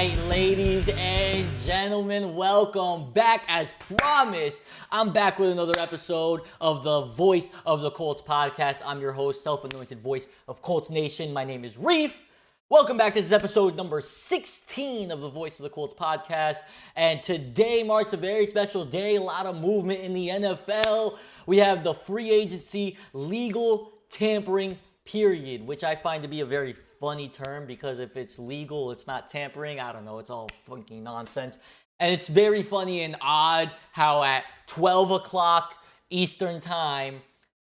right, ladies and gentlemen, welcome back. As promised, I'm back with another episode of the Voice of the Colts podcast. I'm your host, self-anointed voice of Colts Nation. My name is Reef. Welcome back. This is episode number 16 of the Voice of the Colts podcast. And today marks a very special day. A lot of movement in the NFL. We have the free agency legal tampering period, which I find to be a very funny term because if it's legal, it's not tampering. I don't know. It's all funky nonsense. And it's very funny and odd how at 12 o'clock Eastern time,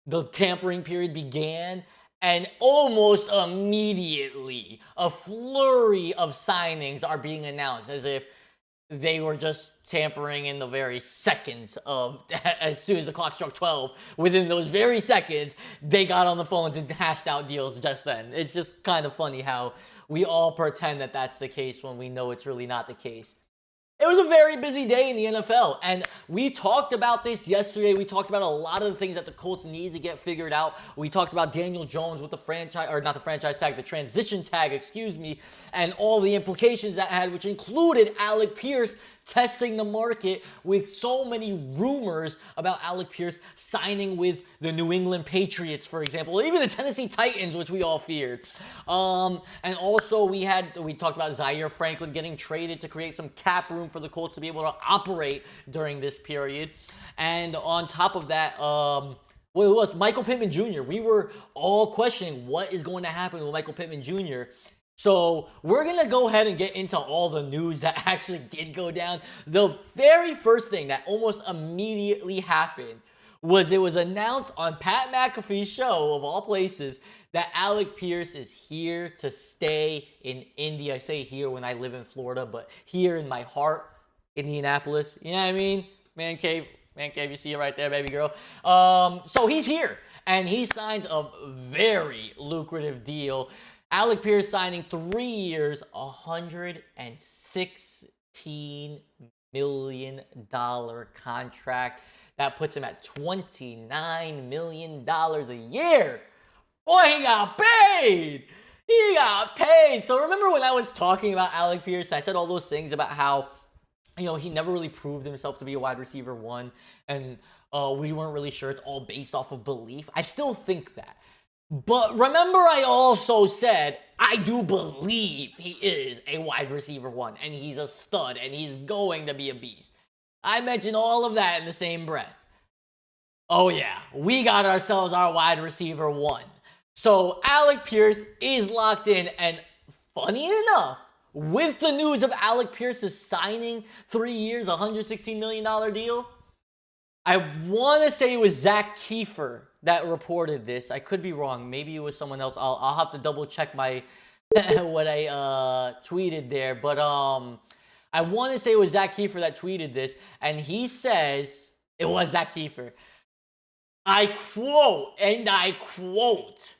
the tampering period began. And almost immediately, a flurry of signings are being announced as if they were just tampering in the very seconds of, as soon as the clock struck 12, within those very seconds, they got on the phones and hashed out deals just then. It's just kind of funny how we all pretend that that's the case when we know it's really not the case. It was a very busy day in the NFL, and we talked about this yesterday. We talked about a lot of the things that the Colts need to get figured out. We talked about Daniel Jones with the franchise, or not the franchise tag, the transition tag, and all the implications that had, which included Alec Pierce testing the market with so many rumors about Alec Pierce signing with the New England Patriots, for example, or even the Tennessee Titans, which we all feared. And also we talked about Zaire Franklin getting traded to create some cap room for the Colts to be able to operate during this period. And on top of that, who was Michael Pittman Jr. We were all questioning what is going to happen with Michael Pittman Jr. So we're going to go ahead and get into all the news that actually did go down. The very first thing that almost immediately happened was it was announced on Pat McAfee's show, of all places, that Alec Pierce is here to stay in Indy. I say here when I live in Florida, but here in my heart, Indianapolis. You know what I mean? Man cave, you see it right there, baby girl. So he's here, and he signs a very lucrative deal. Alec Pierce signing 3 years, $116 million contract. That puts him at $29 million a year. Boy, he got paid. He got paid. So remember when I was talking about Alec Pierce, I said all those things about how, he never really proved himself to be a wide receiver one, and we weren't really sure. It's all based off of belief. I still think that. But remember, I also said, I do believe he is a wide receiver one, and he's a stud, and he's going to be a beast. I mentioned all of that in the same breath. Oh yeah, we got ourselves our wide receiver one. So Alec Pierce is locked in, and funny enough, with the news of Alec Pierce's signing 3 years, $116 million deal, I want to say it was Zach Kiefer that reported this. I could be wrong. Maybe it was someone else. I'll have to double check my what I tweeted there. But I want to say it was Zach Kiefer that tweeted this, and he says it was Zach Kiefer. I quote,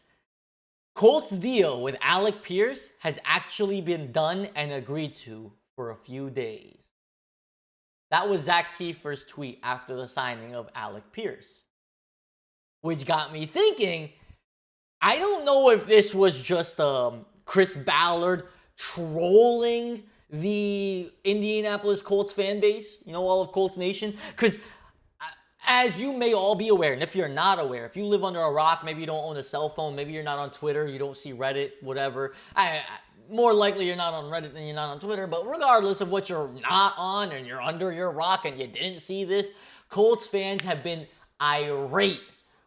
Colts deal with Alec Pierce has actually been done and agreed to for a few days. That was Zach Kiefer's tweet after the signing of Alec Pierce, which got me thinking, I don't know if this was just Chris Ballard trolling the Indianapolis Colts fan base, all of Colts Nation, because as you may all be aware, and if you're not aware, if you live under a rock, maybe you don't own a cell phone, maybe you're not on Twitter, you don't see Reddit, whatever. More likely you're not on Reddit than you're not on Twitter, but regardless of what you're not on and you're under your rock and you didn't see this, Colts fans have been irate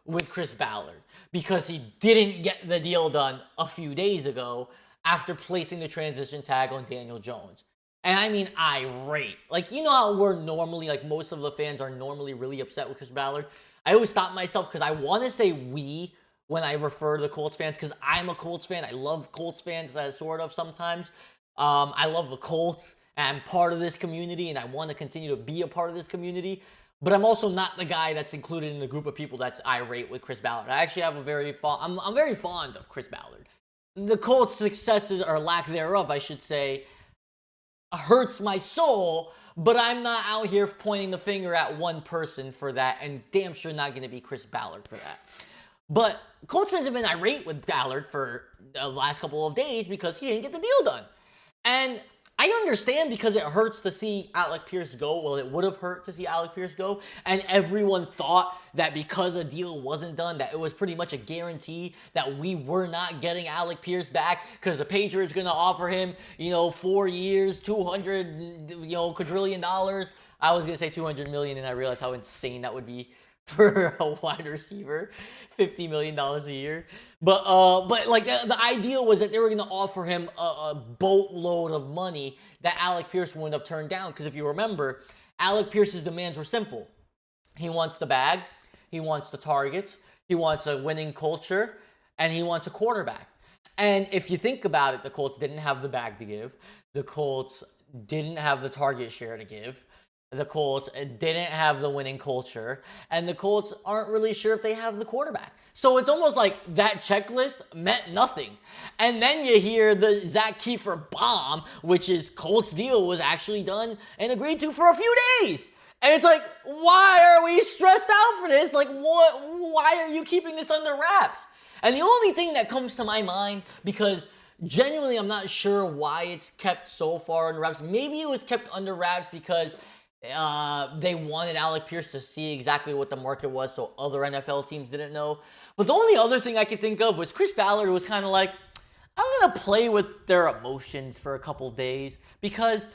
with Chris Ballard because he didn't get the deal done a few days ago after placing the transition tag on Daniel Jones. And I mean irate. How we're normally, most of the fans are normally really upset with Chris Ballard? I always stop myself because I want to say we when I refer to the Colts fans because I'm a Colts fan. I love Colts fans, sort of sometimes. I love the Colts, and I'm part of this community, and I want to continue to be a part of this community. But I'm also not the guy that's included in the group of people that's irate with Chris Ballard. I actually have I'm very fond of Chris Ballard. The Colts' successes, or lack thereof, I should say, hurts my soul, but I'm not out here pointing the finger at one person for that, and damn sure not going to be Chris Ballard for that. But Colts fans have been irate with Ballard for the last couple of days because he didn't get the deal done. And I understand because it hurts to see Alec Pierce go. Well, it would have hurt to see Alec Pierce go. And everyone thought that because a deal wasn't done, that it was pretty much a guarantee that we were not getting Alec Pierce back because the Patriots going to offer him, 4 years, 200, quadrillion dollars. I was going to say 200 million, and I realized how insane that would be for a wide receiver, $50 million a year. But like the idea was that they were going to offer him a boatload of money that Alec Pierce wouldn't have turned down. Because if you remember, Alec Pierce's demands were simple. He wants the bag, he wants the targets, he wants a winning culture, and he wants a quarterback. And if you think about it, the Colts didn't have the bag to give. The Colts didn't have the target share to give. The Colts didn't have the winning culture, and the Colts aren't really sure if they have the quarterback. So it's almost like that checklist meant nothing. And then you hear the Zach Kiefer bomb, which is Colts deal was actually done and agreed to for a few days. And it's like, why are we stressed out for this? Like, what? Why are you keeping this under wraps? And the only thing that comes to my mind, because genuinely I'm not sure why it's kept so far under wraps. Maybe it was kept under wraps because they wanted Alec Pierce to see exactly what the market was so other NFL teams didn't know. But the only other thing I could think of was Chris Ballard was kind of like, I'm going to play with their emotions for a couple days because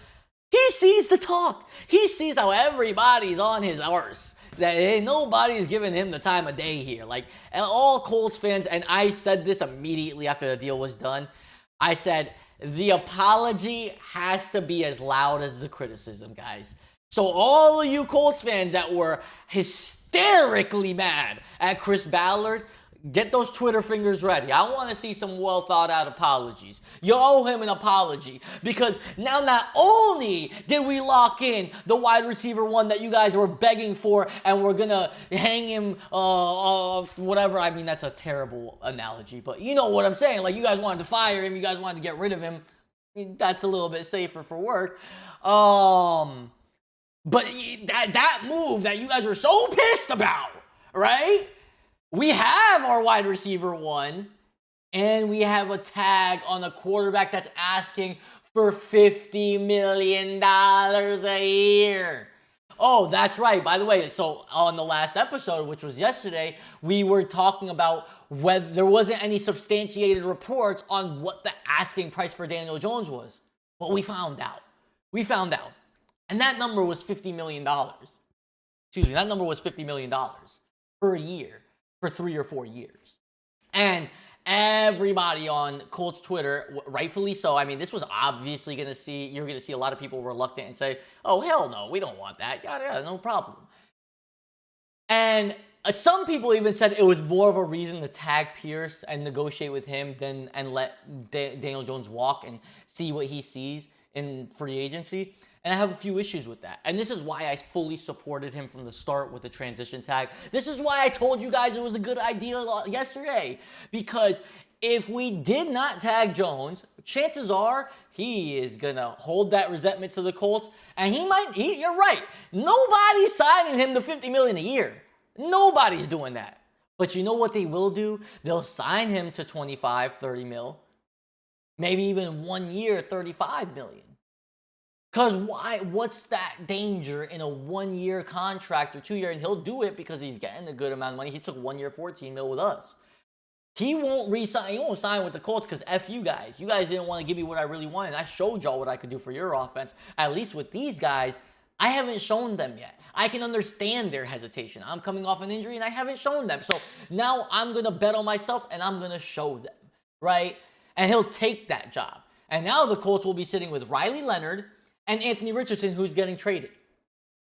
he sees the talk. He sees how everybody's on his arse. That nobody's giving him the time of day here. Like, and all Colts fans, and I said this immediately after the deal was done, I said, the apology has to be as loud as the criticism, guys. So all of you Colts fans that were hysterically mad at Chris Ballard, get those Twitter fingers ready. I want to see some well thought out apologies. You owe him an apology because now not only did we lock in the wide receiver one that you guys were begging for and we're going to hang him, whatever. I mean, that's a terrible analogy, but you know what I'm saying. Like, you guys wanted to fire him. You guys wanted to get rid of him. That's a little bit safer for work. But that move that you guys are so pissed about, right? We have our wide receiver one, and we have a tag on a quarterback that's asking for $50 million a year. Oh, that's right. By the way, so on the last episode, which was yesterday, we were talking about whether there wasn't any substantiated reports on what the asking price for Daniel Jones was. But we found out. And that number was $50 million. Excuse me, that number was $50 million per year for 3 or 4 years. And everybody on Colts Twitter, rightfully so, I mean, this was obviously you're going to see a lot of people reluctant and say, oh, hell no, we don't want that. Yeah, no problem. And some people even said it was more of a reason to tag Pierce and negotiate with him and let Daniel Jones walk and see what he sees in free agency. And I have a few issues with that. And this is why I fully supported him from the start with the transition tag. This is why I told you guys it was a good idea yesterday. Because if we did not tag Jones, chances are he is going to hold that resentment to the Colts. And you're right. Nobody's signing him to $50 million a year. Nobody's doing that. But you know what they will do? They'll sign him to 25, 30 mil. Maybe even 1 year, 35 million. Because why? What's that danger in a 1 year contract or 2 year? And he'll do it because he's getting a good amount of money. He took 1 year, 14 mil with us. He won't resign. He won't sign with the Colts because F you guys. You guys didn't want to give me what I really wanted. I showed y'all what I could do for your offense. At least with these guys, I haven't shown them yet. I can understand their hesitation. I'm coming off an injury and I haven't shown them. So now I'm going to bet on myself and I'm going to show them, right? And he'll take that job. And now the Colts will be sitting with Riley Leonard and Anthony Richardson, who's getting traded.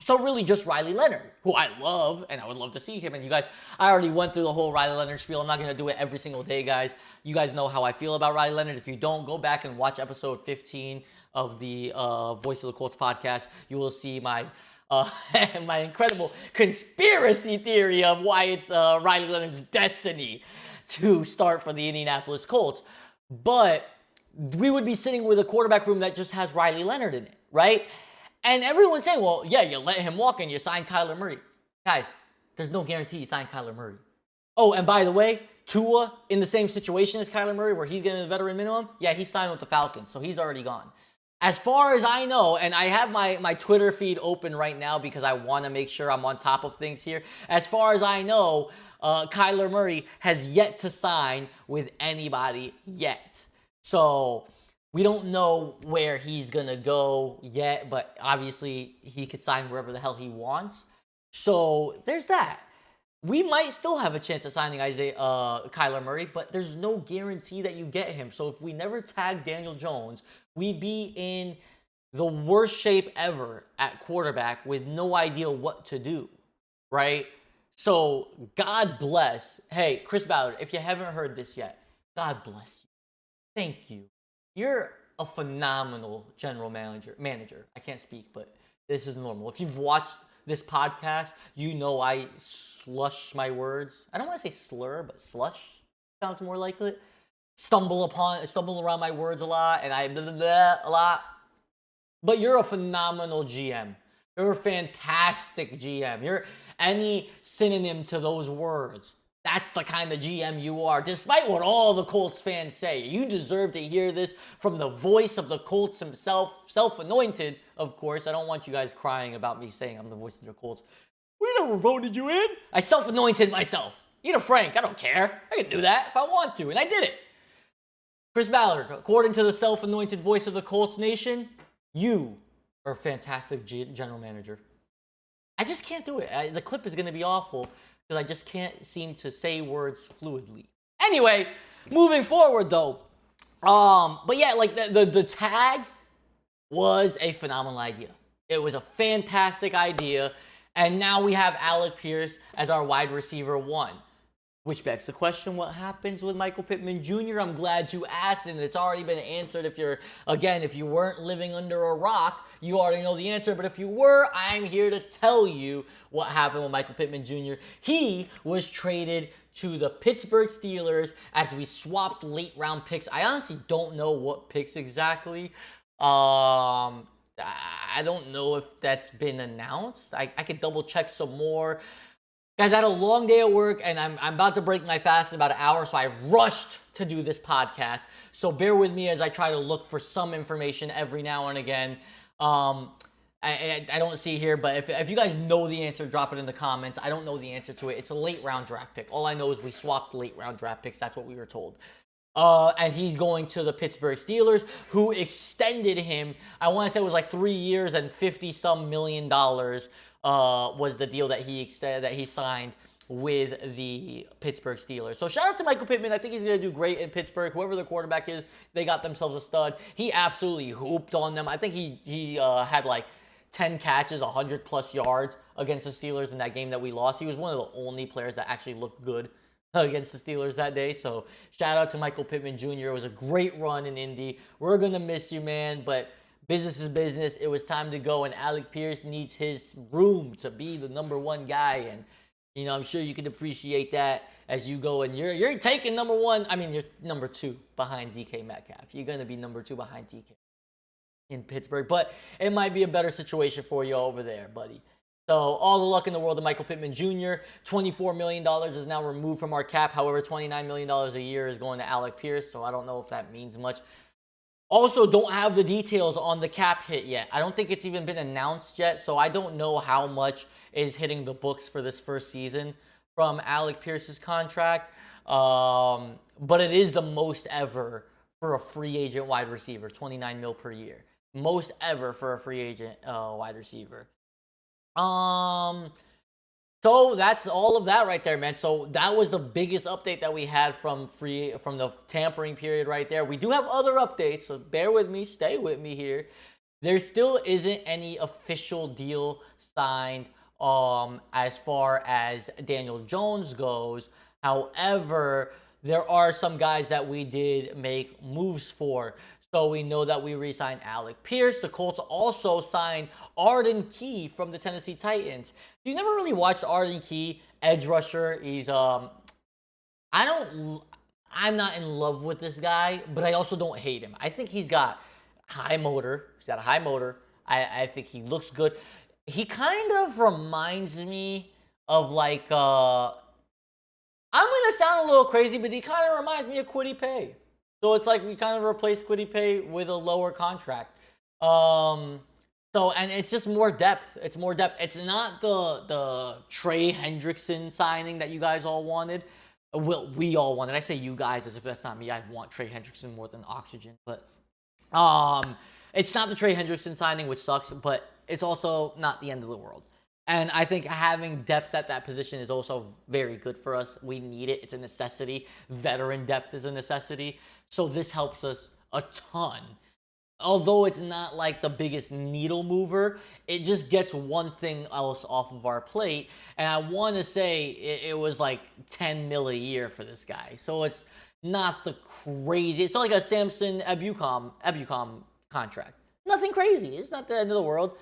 So really just Riley Leonard, who I love, and I would love to see him. And you guys, I already went through the whole Riley Leonard spiel. I'm not going to do it every single day, guys. You guys know how I feel about Riley Leonard. If you don't, go back and watch episode 15 of the Voice of the Colts podcast. You will see my my incredible conspiracy theory of why it's Riley Leonard's destiny to start for the Indianapolis Colts. But we would be sitting with a quarterback room that just has Riley Leonard in it, right? And everyone's saying, well, yeah, you let him walk and you sign Kyler Murray. Guys, there's no guarantee you sign Kyler Murray. Oh, and by the way, Tua in the same situation as Kyler Murray where he's getting a veteran minimum. Yeah, he signed with the Falcons, so he's already gone. As far as I know, and I have my Twitter feed open right now because I want to make sure I'm on top of things here. As far as I know, Kyler Murray has yet to sign with anybody yet. So we don't know where he's going to go yet, but obviously he could sign wherever the hell he wants. So there's that. We might still have a chance of signing Kyler Murray, but there's no guarantee that you get him. So if we never tag Daniel Jones, we'd be in the worst shape ever at quarterback with no idea what to do, right? So God bless. Hey, Chris Ballard, if you haven't heard this yet, God bless you. Thank you. You're a phenomenal general manager. I can't speak, but this is normal. If you've watched this podcast, you know I slush my words. I don't want to say slur, but slush sounds more like it. Stumble around my words a lot, and I blah, blah, blah a lot. But you're a phenomenal GM. You're a fantastic GM. You're any synonym to those words. That's the kind of GM you are, despite what all the Colts fans say. You deserve to hear this from the voice of the Colts himself, self-anointed, of course. I don't want you guys crying about me saying I'm the voice of the Colts. We never voted you in. I self-anointed myself. Eat a Frank. I don't care. I can do that if I want to, and I did it. Chris Ballard, according to the self-anointed voice of the Colts Nation, you are a fantastic general manager. I just can't do it. The clip is going to be awful because I just can't seem to say words fluidly. Anyway, moving forward though. But yeah, like the tag was a phenomenal idea. It was a fantastic idea. And now we have Alec Pierce as our wide receiver 1. Which begs the question, what happens with Michael Pittman Jr.? I'm glad you asked, and it's already been answered. If you weren't living under a rock, you already know the answer. But if you were, I'm here to tell you what happened with Michael Pittman Jr. He was traded to the Pittsburgh Steelers as we swapped late round picks. I honestly don't know what picks exactly. I don't know if that's been announced. I could double check some more. Guys, I had a long day at work, and I'm about to break my fast in about an hour, so I rushed to do this podcast. So bear with me as I try to look for some information every now and again. I don't see it here, but if you guys know the answer, drop it in the comments. I don't know the answer to it. It's a late-round draft pick. All I know is we swapped late-round draft picks. That's what we were told. And he's going to the Pittsburgh Steelers, who extended him. I want to say it was like 3 years and $50-some million. Was the deal that he signed with the Pittsburgh Steelers. So shout out to Michael Pittman. I think he's going to do great in Pittsburgh. Whoever the quarterback is, they got themselves a stud. He absolutely hooped on them. I think he had like 10 catches, 100-plus yards against the Steelers in that game that we lost. He was one of the only players that actually looked good against the Steelers that day. So shout out to Michael Pittman Jr. It was a great run in Indy. We're going to miss you, man, but business is business. It was time to go, and Alec Pierce needs his room to be the number 1 guy. And, you know, I'm sure you can appreciate that as you go. And you're taking number 1. I mean, you're number 2 behind DK Metcalf. You're going to be number 2 behind DK in Pittsburgh. But it might be a better situation for you over there, buddy. So all the luck in the world to Michael Pittman Jr. $24 million is now removed from our cap. However, $29 million a year is going to Alec Pierce. So I don't know if that means much. Also, don't have the details on the cap hit yet. I don't think it's even been announced yet, so I don't know how much is hitting the books for this first season from Alec Pierce's contract. But it is the most ever for a free agent wide receiver, $29 million per year. Most ever for a free agent wide receiver. So that's all of that right there, man. So that was the biggest update that we had from the tampering period right there. We do have other updates, so bear with me, stay with me here. There still isn't any official deal signed as far as Daniel Jones goes. However, there are some guys that we did make moves for. So we know that we re-signed Alec Pierce. The Colts also signed Arden Key from the Tennessee Titans. You never really watched Arden Key, edge rusher. He's I'm not in love with this guy, but I also don't hate him. I think he's got high motor. He's got a high motor. I think he looks good. He kind of reminds me of like I'm gonna sound a little crazy, but he kind of reminds me of Kwity Paye. So it's like we kind of replaced Kwity Paye with a lower contract. Um, so and it's just more depth. It's more depth. It's not the Trey Hendrickson signing that you guys all wanted. Well, we all wanted. I say you guys as if that's not me. I want Trey Hendrickson more than oxygen, but it's not the Trey Hendrickson signing, which sucks, but it's also not the end of the world. And I think having depth at that position is also very good for us. We need it. It's a necessity. Veteran depth is a necessity. So this helps us a ton. Although it's not like the biggest needle mover, it just gets one thing else off of our plate. And I want to say it was like 10 mil a year for this guy. So it's not the crazy. It's not like a Samson Ebukam contract. Nothing crazy. It's not the end of the world.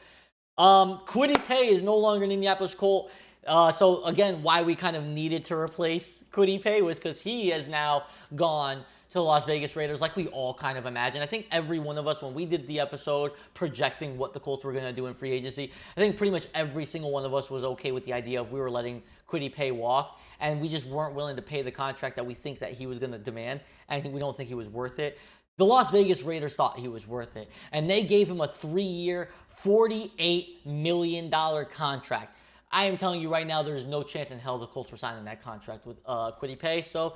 Kwity Paye is no longer an Indianapolis Colt. So again, why we kind of needed to replace Kwity Paye was because he has now gone to the Las Vegas Raiders, like we all kind of imagined. I think every one of us, when we did the episode projecting what the Colts were going to do in free agency, I think pretty much every single one of us was okay with the idea of we were letting Kwity Paye walk, and we just weren't willing to pay the contract that we think that he was going to demand, and we don't think he was worth it. The Las Vegas Raiders thought he was worth it, and they gave him a 3-year, $48 million contract. I am telling you right now, there's no chance in hell the Colts were signing that contract with Kwity Paye. So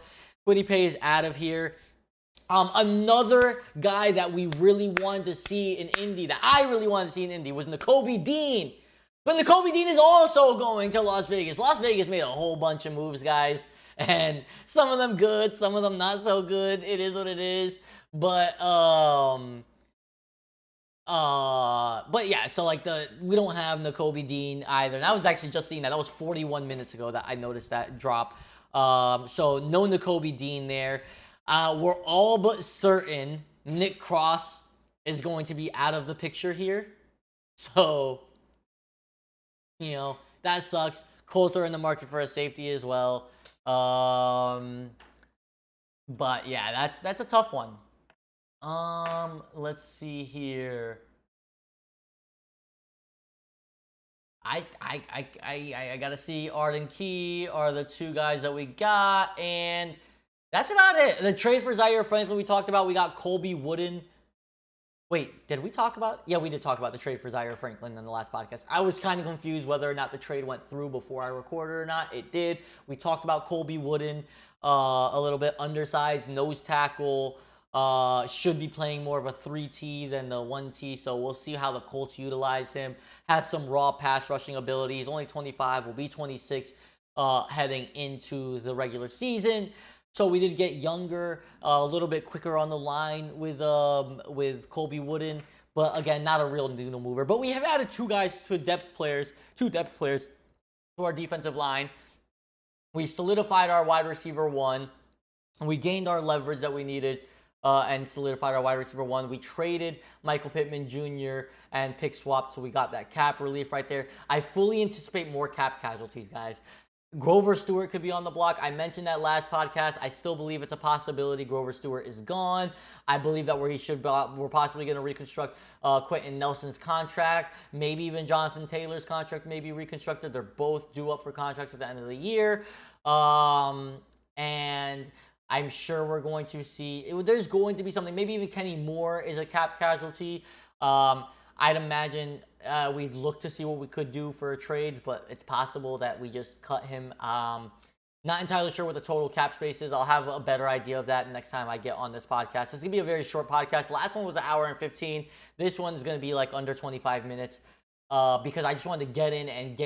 Kwity Paye is out of here. Another guy that we really wanted to see in Indy, that I really wanted to see in Indy, was Nakobe Dean. But Nakobe Dean is also going to Las Vegas. Las Vegas made a whole bunch of moves, guys. And some of them good, some of them not so good. It is what it is. But yeah, so like we don't have Nakobe Dean either. And I was actually just seeing that. That was 41 minutes ago that I noticed that drop. So no Nakobe Dean there. We're all but certain Nick Cross is going to be out of the picture here. So, that sucks. Colts are in the market for a safety as well. But yeah, that's a tough one. Let's see here. I gotta see Arden Key are the two guys that we got, and that's about it. The trade for Zaire Franklin we talked about. We got Colby Wooden. Wait, did we talk about? Yeah, we did talk about the trade for Zaire Franklin in the last podcast. I was kind of confused whether or not the trade went through before I recorded or not. It did. We talked about Colby Wooden a little bit. Undersized nose tackle. Should be playing more of a 3T than the 1T, so we'll see how the Colts utilize him. Has some raw pass rushing ability. He's only 25, will be 26 heading into the regular season. So we did get younger, a little bit quicker on the line with Colby Wooden, but again, not a real needle mover. But we have added two depth players to our defensive line. We solidified our wide receiver one, and we gained our leverage that we needed. And solidified our wide receiver one. We traded Michael Pittman Jr. and pick swapped, so we got that cap relief right there. I fully anticipate more cap casualties, guys. Grover Stewart could be on the block. I mentioned that last podcast. I still believe it's a possibility. Grover Stewart is gone. I believe that we're possibly going to reconstruct Quentin Nelson's contract. Maybe even Jonathan Taylor's contract may be reconstructed. They're both due up for contracts at the end of the year. And I'm sure we're going to see, there's going to be something, maybe even Kenny Moore is a cap casualty. I'd imagine we'd look to see what we could do for trades, but it's possible that we just cut him. Not entirely sure what the total cap space is. I'll have a better idea of that next time I get on this podcast. This is going to be a very short podcast. The last one was an hour and 15. This one's going to be like under 25 minutes because I just wanted to get in and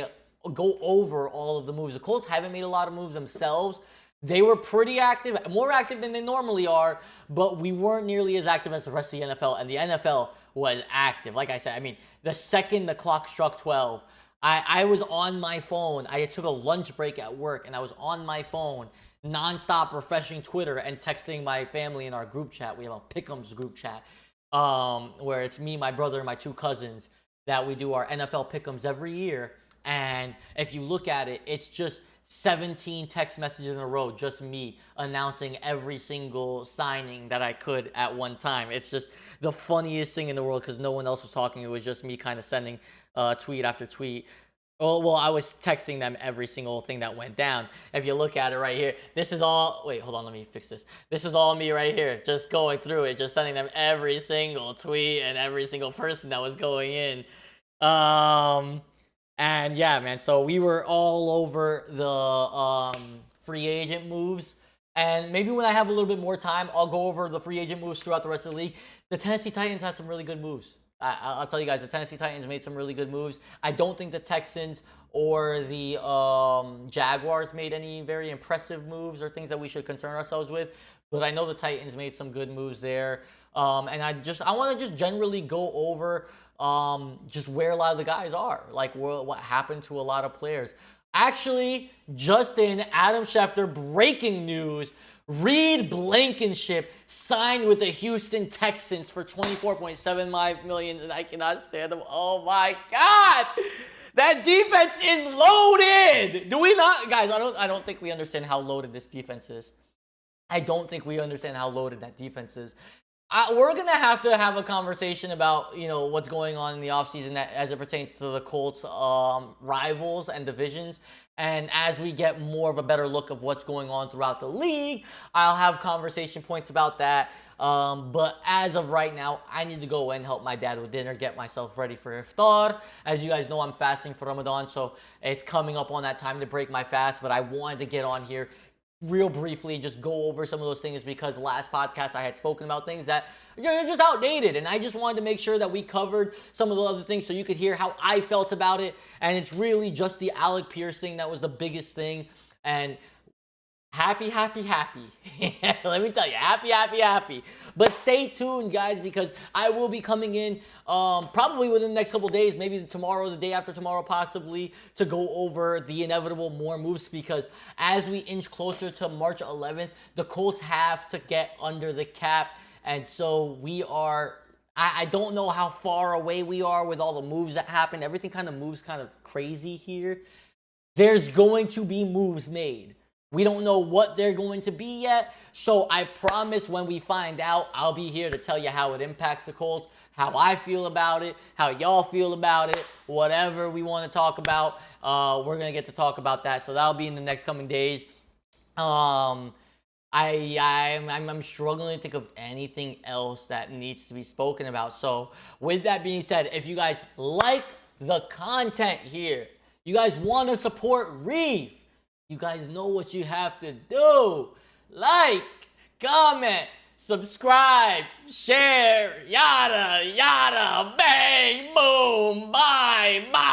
go over all of the moves. The Colts haven't made a lot of moves themselves. They were pretty active, more active than they normally are, but we weren't nearly as active as the rest of the NFL, and the NFL was active. Like I said, I mean, the second the clock struck 12, I was on my phone. I took a lunch break at work, and I was on my phone nonstop refreshing Twitter and texting my family in our group chat. We have a Pick'ems group chat where it's me, my brother, and my two cousins that we do our NFL Pick'ems every year, and if you look at it, it's just 17 text messages in a row, just me announcing every single signing that I could at one time. It's just the funniest thing in the world because no one else was talking. It was just me kind of sending tweet after tweet. Well, I was texting them every single thing that went down. If you look at it right here, this is all. Wait, hold on, let me fix this. This is all me right here, just going through it, just sending them every single tweet and every single person that was going in. And yeah, man. So we were all over the free agent moves. And maybe when I have a little bit more time, I'll go over the free agent moves throughout the rest of the league. The Tennessee Titans had some really good moves. I'll tell you guys, the Tennessee Titans made some really good moves. I don't think the Texans or the Jaguars made any very impressive moves or things that we should concern ourselves with. But I know the Titans made some good moves there. And I want to just generally go over just where a lot of the guys are, like what happened to a lot of players. Actually, Justin, Adam Schefter, breaking news. Reed Blankenship signed with the Houston Texans for $24.75 million, and I cannot stand them. Oh my God, that defense is loaded. Do we not, guys? I don't think we understand how loaded this defense is. I don't think we understand how loaded that defense is. We're going to have a conversation about, what's going on in the offseason as it pertains to the Colts rivals and divisions. And as we get more of a better look of what's going on throughout the league, I'll have conversation points about that. But as of right now, I need to go and help my dad with dinner, get myself ready for iftar. As you guys know, I'm fasting for Ramadan, so it's coming up on that time to break my fast. But I wanted to get on here real briefly, just go over some of those things, because last podcast I had spoken about things that are just outdated, and I just wanted to make sure that we covered some of the other things so you could hear how I felt about it. And it's really just the Alec Pierce thing that was the biggest thing. And happy. Let me tell you, happy. But stay tuned, guys, because I will be coming in probably within the next couple days, maybe tomorrow, the day after tomorrow, possibly, to go over the inevitable more moves, because as we inch closer to March 11th, the Colts have to get under the cap. And so we are, I don't know how far away we are with all the moves that happen. Everything kind of moves kind of crazy here. There's going to be moves made. We don't know what they're going to be yet. So I promise when we find out, I'll be here to tell you how it impacts the Colts, how I feel about it, how y'all feel about it, whatever we want to talk about. We're going to get to talk about that. So that'll be in the next coming days. I'm struggling to think of anything else that needs to be spoken about. So with that being said, if you guys like the content here, you guys want to support Reef, you guys know what you have to do. Like, comment, subscribe, share, yada, yada, bang, boom, bye, bye.